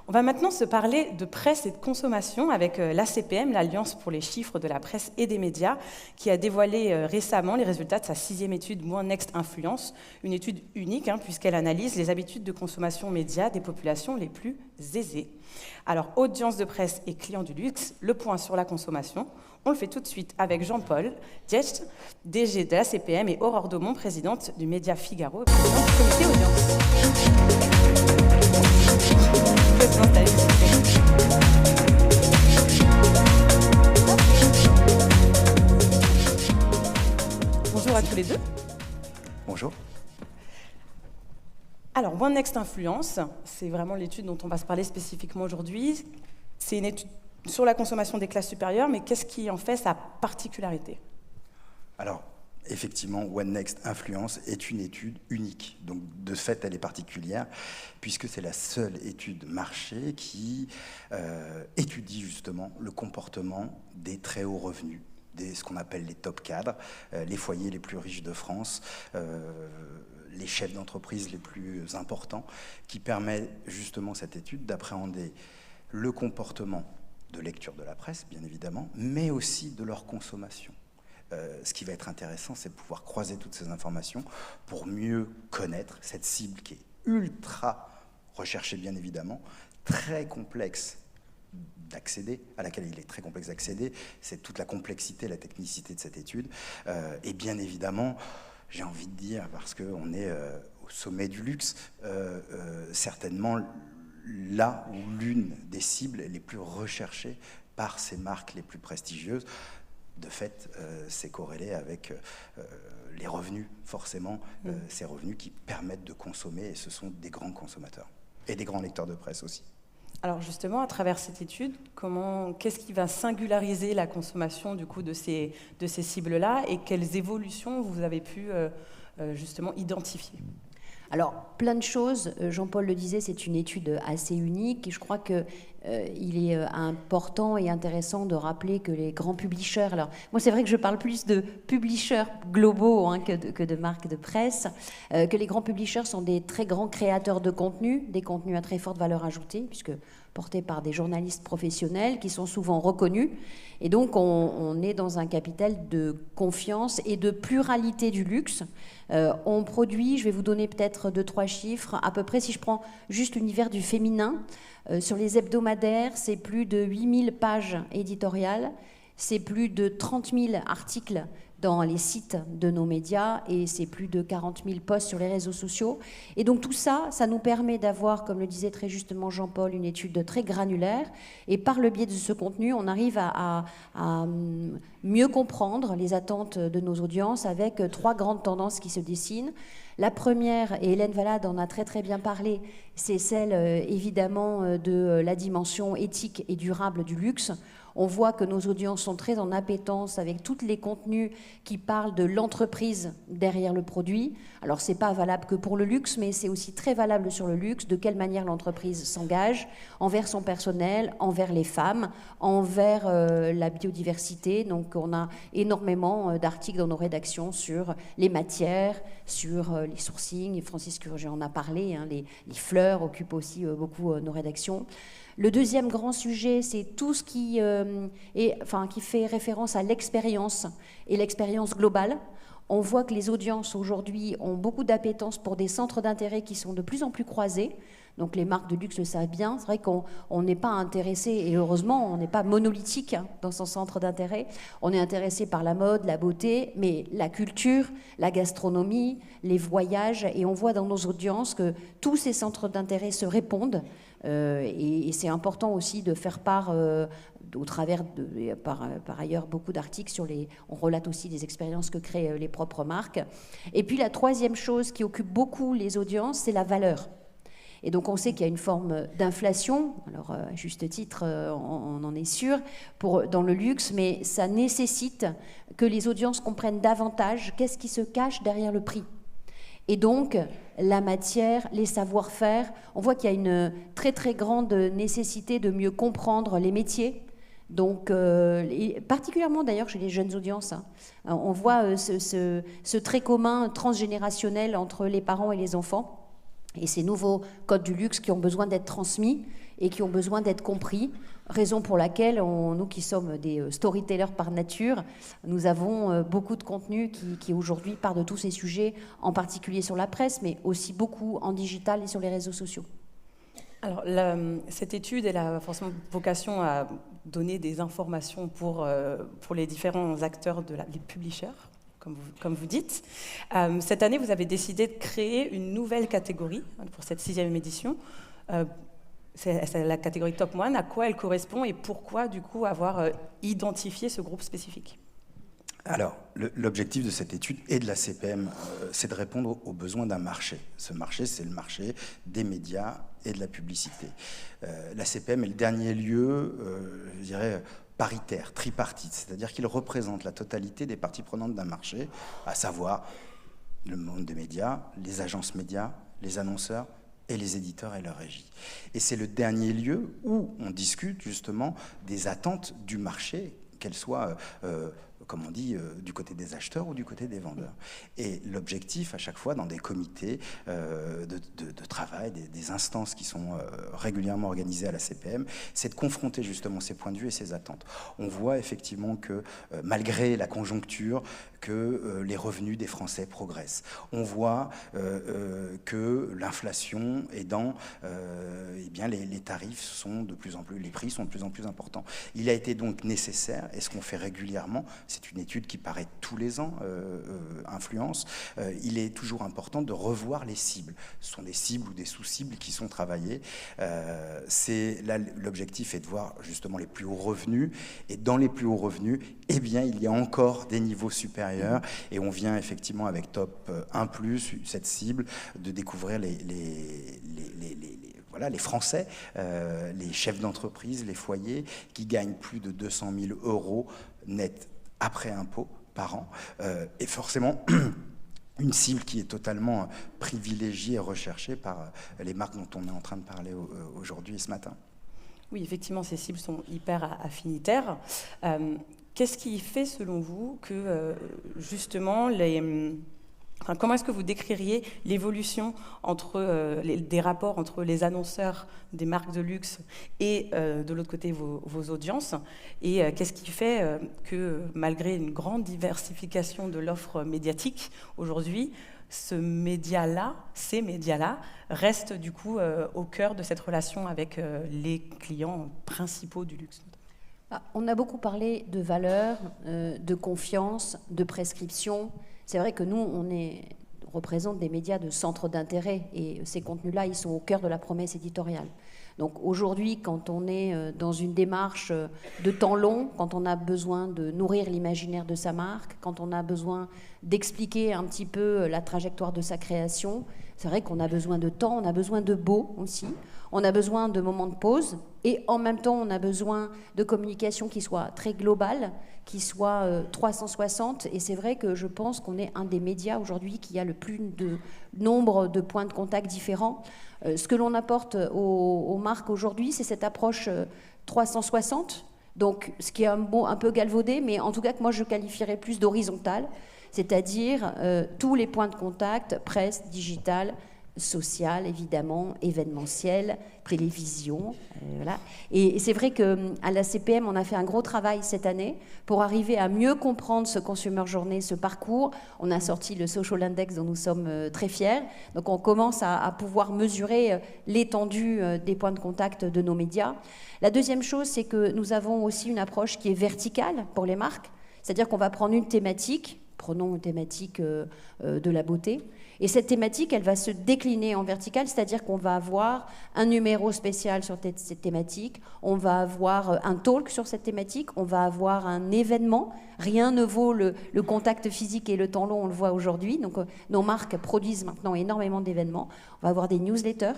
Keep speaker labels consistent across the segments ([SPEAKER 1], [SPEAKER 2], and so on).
[SPEAKER 1] On va maintenant se parler de presse et de consommation avec l'ACPM, l'Alliance pour les chiffres de la presse et des médias, qui a dévoilé récemment les résultats de sa 6e étude One Next Influence, une étude unique puisqu'elle analyse les habitudes de consommation média des populations les plus aisées. Alors, audience de presse et clients du luxe, le point sur la consommation. On le fait tout de suite avec Jean-Paul Diecht, DG de l'ACPM, et Aurore Daumont, présidente du Média Figaro et présidente du comité audience. Bonjour à tous les deux.
[SPEAKER 2] Bonjour.
[SPEAKER 1] Alors, One Next Influence, c'est vraiment l'étude dont on va se parler spécifiquement aujourd'hui. C'est une étude sur la consommation des classes supérieures, mais qu'est-ce qui en fait sa particularité?
[SPEAKER 2] Alors, effectivement, One Next Influence est une étude unique. Donc, de fait, elle est particulière, puisque c'est la seule étude marché qui étudie justement le comportement des très hauts revenus, ce qu'on appelle les top cadres, les foyers les plus riches de France, les chefs d'entreprise les plus importants, qui permet justement cette étude d'appréhender le comportement de lecture de la presse, bien évidemment, mais aussi de leur consommation. Ce qui va être intéressant, c'est de pouvoir croiser toutes ces informations pour mieux connaître cette cible qui est ultra recherchée, bien évidemment, très complexe d'accéder, à laquelle il est très complexe d'accéder. C'est toute la complexité, la technicité de cette étude. Et bien évidemment, j'ai envie de dire, parce qu'on est au sommet du luxe, certainement là où l'une des cibles les plus recherchées par ces marques les plus prestigieuses. De fait, c'est corrélé avec les revenus, forcément, ces revenus qui permettent de consommer, et ce sont des grands consommateurs, et des grands lecteurs de presse aussi.
[SPEAKER 1] Alors justement, à travers cette étude, qu'est-ce qui va singulariser la consommation du coup, de ces cibles-là, et quelles évolutions vous avez pu justement identifier?
[SPEAKER 3] Alors, plein de choses. Jean-Paul le disait, c'est une étude assez unique et je crois qu'il est important et intéressant de rappeler que les grands publishers, alors moi c'est vrai que je parle plus de publishers globaux que de marques de presse, que les grands publishers sont des très grands créateurs de contenu, des contenus à très forte valeur ajoutée, puisque portés par des journalistes professionnels qui sont souvent reconnus. Et donc, on est dans un capital de confiance et de pluralité du luxe. On produit, je vais vous donner peut-être 2-3 chiffres, à peu près, si je prends juste l'univers du féminin, sur les hebdomadaires, c'est plus de 8000 pages éditoriales, c'est plus de 30 000 articles dans les sites de nos médias et c'est plus de 40 000 posts sur les réseaux sociaux. Et donc tout ça, ça nous permet d'avoir, comme le disait très justement Jean-Paul, une étude très granulaire. Et par le biais de ce contenu, on arrive à mieux comprendre les attentes de nos audiences avec 3 grandes tendances qui se dessinent. La première, et Hélène Valade en a très très bien parlé, c'est celle évidemment de la dimension éthique et durable du luxe. On voit que nos audiences sont très en appétence avec tous les contenus qui parlent de l'entreprise derrière le produit. Alors, ce n'est pas valable que pour le luxe, mais c'est aussi très valable sur le luxe, de quelle manière l'entreprise s'engage envers son personnel, envers les femmes, envers la biodiversité. Donc, on a énormément d'articles dans nos rédactions sur les matières, sur les sourcings. Francis Curger en a parlé, les fleurs occupent aussi beaucoup nos rédactions. Le deuxième grand sujet, c'est tout ce qui fait référence à l'expérience et l'expérience globale. On voit que les audiences aujourd'hui ont beaucoup d'appétence pour des centres d'intérêt qui sont de plus en plus croisés. Donc les marques de luxe le savent bien. C'est vrai qu'on n'est pas intéressé, et heureusement, on n'est pas monolithique dans son centre d'intérêt. On est intéressé par la mode, la beauté, mais la culture, la gastronomie, les voyages. Et on voit dans nos audiences que tous ces centres d'intérêt se répondent. Et c'est important aussi de faire part, au travers par ailleurs beaucoup d'articles on relate aussi des expériences que créent les propres marques. Et puis la troisième chose qui occupe beaucoup les audiences, c'est la valeur. Et donc on sait qu'il y a une forme d'inflation, alors à juste titre on en est sûr, dans le luxe, mais ça nécessite que les audiences comprennent davantage qu'est-ce qui se cache derrière le prix. Et donc, la matière, les savoir-faire, on voit qu'il y a une très très grande nécessité de mieux comprendre les métiers. Donc, particulièrement d'ailleurs chez les jeunes audiences, on voit ce trait commun transgénérationnel entre les parents et les enfants. Et ces nouveaux codes du luxe qui ont besoin d'être transmis. et qui ont besoin d'être compris. Raison pour laquelle, nous qui sommes des storytellers par nature, nous avons beaucoup de contenu qui aujourd'hui part de tous ces sujets, en particulier sur la presse, mais aussi beaucoup en digital et sur les réseaux sociaux.
[SPEAKER 1] Alors, cette étude, elle a forcément vocation à donner des informations pour les différents acteurs, les publishers, comme vous dites. Cette année, vous avez décidé de créer une nouvelle catégorie pour cette 6e édition. C'est la catégorie Top 1. À quoi elle correspond et pourquoi, du coup, avoir identifié ce groupe spécifique ?
[SPEAKER 2] Alors, l'objectif de cette étude et de la CPM, c'est de répondre aux besoins d'un marché. Ce marché, c'est le marché des médias et de la publicité. La CPM est le dernier lieu, je dirais, paritaire, tripartite, c'est-à-dire qu'il représente la totalité des parties prenantes d'un marché, à savoir le monde des médias, les agences médias, les annonceurs, et les éditeurs et leur régie. Et c'est le dernier lieu où on discute justement des attentes du marché, qu'elles soient, comme on dit, du côté des acheteurs ou du côté des vendeurs. Et l'objectif, à chaque fois, dans des comités de travail, des instances qui sont régulièrement organisées à la CPM, c'est de confronter justement ces points de vue et ces attentes. On voit effectivement que, malgré la conjoncture, que les revenus des Français progressent. On voit que l'inflation aidant, eh bien les tarifs sont de plus en plus, les prix sont de plus en plus importants. Il a été donc nécessaire, et ce qu'on fait régulièrement, c'est une étude qui paraît tous les ans, Influence, il est toujours important de revoir les cibles. Ce sont des cibles ou des sous-cibles qui sont travaillées. Là, l'objectif est de voir justement les plus hauts revenus, et dans les plus hauts revenus, eh bien, il y a encore des niveaux supérieurs, et on vient effectivement avec Top 1+, cette cible, de découvrir les Français, les chefs d'entreprise, les foyers, qui gagnent plus de 200 000 € net après impôt par an, et forcément une cible qui est totalement privilégiée et recherchée par les marques dont on est en train de parler aujourd'hui et ce matin.
[SPEAKER 1] Oui, effectivement, ces cibles sont hyper affinitaires. Qu'est-ce qui fait, selon vous, que justement comment est-ce que vous décririez l'évolution des rapports entre les annonceurs des marques de luxe et de l'autre côté vos audiences, et qu'est-ce qui fait que, malgré une grande diversification de l'offre médiatique aujourd'hui, ces médias-là restent du coup au cœur de cette relation avec les clients principaux du luxe?
[SPEAKER 3] On a beaucoup parlé de valeur, de confiance, de prescription. C'est vrai que nous, on représente des médias de centre d'intérêt, et ces contenus-là, ils sont au cœur de la promesse éditoriale. Donc aujourd'hui, quand on est dans une démarche de temps long, quand on a besoin de nourrir l'imaginaire de sa marque, quand on a besoin d'expliquer un petit peu la trajectoire de sa création, c'est vrai qu'on a besoin de temps, on a besoin de beau aussi, on a besoin de moments de pause, et en même temps, on a besoin de communication qui soit très globale, qui soit 360. Et c'est vrai que je pense qu'on est un des médias aujourd'hui qui a le plus de nombre de points de contact différents. Ce que l'on apporte aux marques aujourd'hui, c'est cette approche 360. Donc, ce qui est un mot un peu galvaudé, mais en tout cas que moi je qualifierais plus d'horizontale, c'est-à-dire tous les points de contact, presse, digital, social, évidemment, événementiel, télévision, voilà. Et c'est vrai qu'à la CPM, on a fait un gros travail cette année pour arriver à mieux comprendre ce Consumer Journey, ce parcours. On a sorti le Social Index dont nous sommes très fiers. Donc on commence à pouvoir mesurer l'étendue des points de contact de nos médias. La deuxième chose, c'est que nous avons aussi une approche qui est verticale pour les marques. C'est-à-dire qu'on va prendre une thématique, prenons une thématique de la beauté, et cette thématique, elle va se décliner en verticale, c'est-à-dire qu'on va avoir un numéro spécial sur cette thématique, on va avoir un talk sur cette thématique, on va avoir un événement. Rien ne vaut le contact physique et le temps long, on le voit aujourd'hui. Donc nos marques produisent maintenant énormément d'événements. On va avoir des newsletters.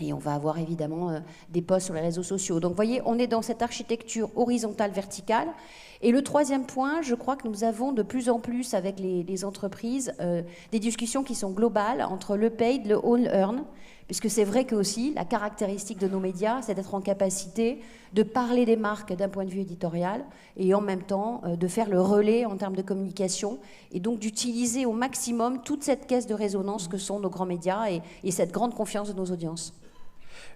[SPEAKER 3] Et on va avoir évidemment des posts sur les réseaux sociaux. Donc vous voyez, on est dans cette architecture horizontale, verticale. Et le troisième point, je crois que nous avons de plus en plus avec les entreprises des discussions qui sont globales entre le paid, le own earn, puisque c'est vrai que aussi la caractéristique de nos médias, c'est d'être en capacité de parler des marques d'un point de vue éditorial et en même temps de faire le relais en termes de communication et donc d'utiliser au maximum toute cette caisse de résonance que sont nos grands médias et cette grande confiance de nos audiences.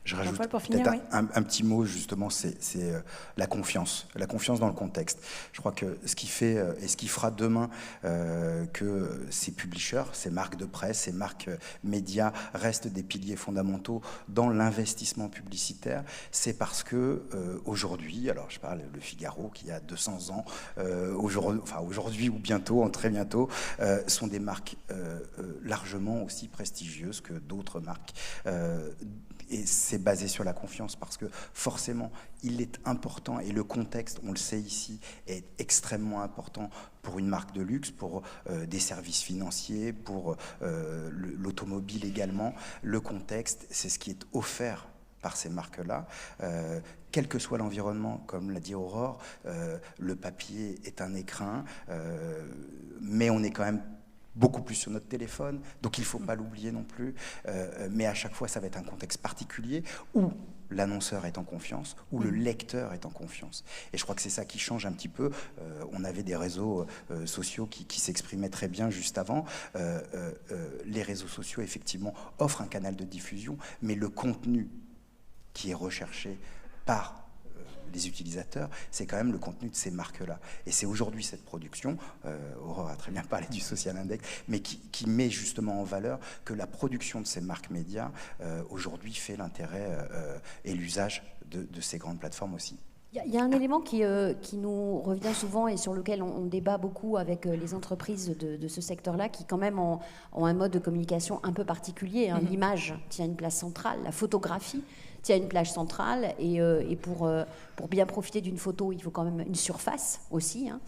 [SPEAKER 2] Je rajoute
[SPEAKER 1] Jean-Paul, pour finir,
[SPEAKER 2] peut-être
[SPEAKER 1] oui.
[SPEAKER 2] un petit mot, justement, c'est la confiance dans le contexte. Je crois que ce qui fait et ce qui fera demain que ces publishers, ces marques de presse, ces marques médias restent des piliers fondamentaux dans l'investissement publicitaire, c'est parce que aujourd'hui, alors je parle Le Figaro qui a 200 ans, aujourd'hui ou bientôt, très bientôt, sont des marques largement aussi prestigieuses que d'autres marques. Et c'est basé sur la confiance parce que forcément, il est important et le contexte, on le sait ici, est extrêmement important pour une marque de luxe, pour des services financiers, pour l'automobile également. Le contexte, c'est ce qui est offert par ces marques-là. Quel que soit l'environnement, comme l'a dit Aurore, le papier est un écrin, mais on est quand même beaucoup plus sur notre téléphone, donc il ne faut pas l'oublier non plus, mais à chaque fois ça va être un contexte particulier où l'annonceur est en confiance, où le lecteur est en confiance. Et je crois que c'est ça qui change un petit peu. On avait des réseaux sociaux qui s'exprimaient très bien juste avant. Les réseaux sociaux, effectivement, offrent un canal de diffusion, mais le contenu qui est recherché par les utilisateurs, c'est quand même le contenu de ces marques-là. Et c'est aujourd'hui cette production, Aurore a très bien parlé du Social Index, mais qui met justement en valeur que la production de ces marques médias, aujourd'hui, fait l'intérêt et l'usage de ces grandes plateformes aussi.
[SPEAKER 3] Il y a un élément qui nous revient souvent et sur lequel on débat beaucoup avec les entreprises de ce secteur-là, qui quand même ont un mode de communication un peu particulier. Hein. L'image tient une place centrale, la photographie tient une place centrale, et pour bien profiter d'une photo, il faut quand même une surface aussi. Hein.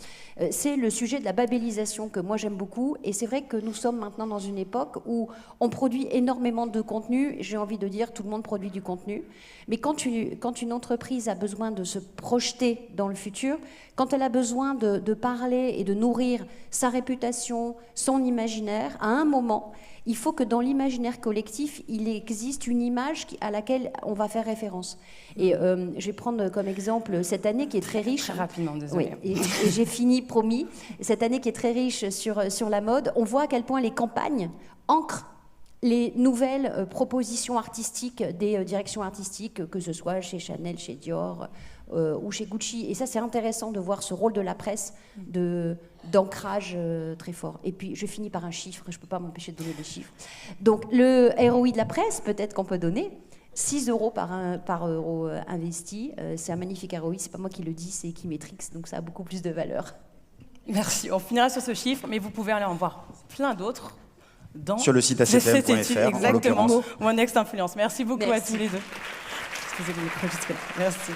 [SPEAKER 3] C'est le sujet de la babélisation que moi j'aime beaucoup, et c'est vrai que nous sommes maintenant dans une époque où on produit énormément de contenu. J'ai envie de dire, tout le monde produit du contenu, mais quand une entreprise a besoin de se projeter dans le futur, quand elle a besoin de parler et de nourrir sa réputation, son imaginaire, à un moment, il faut que dans l'imaginaire collectif, il existe une image à laquelle on va faire référence. Et je vais prendre comme exemple cette année qui est très riche.
[SPEAKER 1] Très rapidement, désolé.
[SPEAKER 3] Oui, et j'ai fini, promis. Cette année qui est très riche sur la mode, on voit à quel point les campagnes ancrent les nouvelles propositions artistiques des directions artistiques, que ce soit chez Chanel, chez Dior ou chez Gucci. Et ça, c'est intéressant de voir ce rôle de la presse d'ancrage très fort. Et puis, je finis par un chiffre, je ne peux pas m'empêcher de donner des chiffres. Donc, le ROI de la presse, peut-être qu'on peut donner 6 € par euro investi. C'est un magnifique ROI, c'est pas moi qui le dis, c'est Equimetrix, donc ça a beaucoup plus de valeur.
[SPEAKER 1] Merci, on finira sur ce chiffre, mais vous pouvez aller en voir plein d'autres
[SPEAKER 2] sur le site acpm.fr,
[SPEAKER 1] exactement,
[SPEAKER 2] en l'occurrence.
[SPEAKER 1] One Next Influence. Merci beaucoup.
[SPEAKER 3] Merci.
[SPEAKER 1] À tous les deux. Excusez-moi, Merci.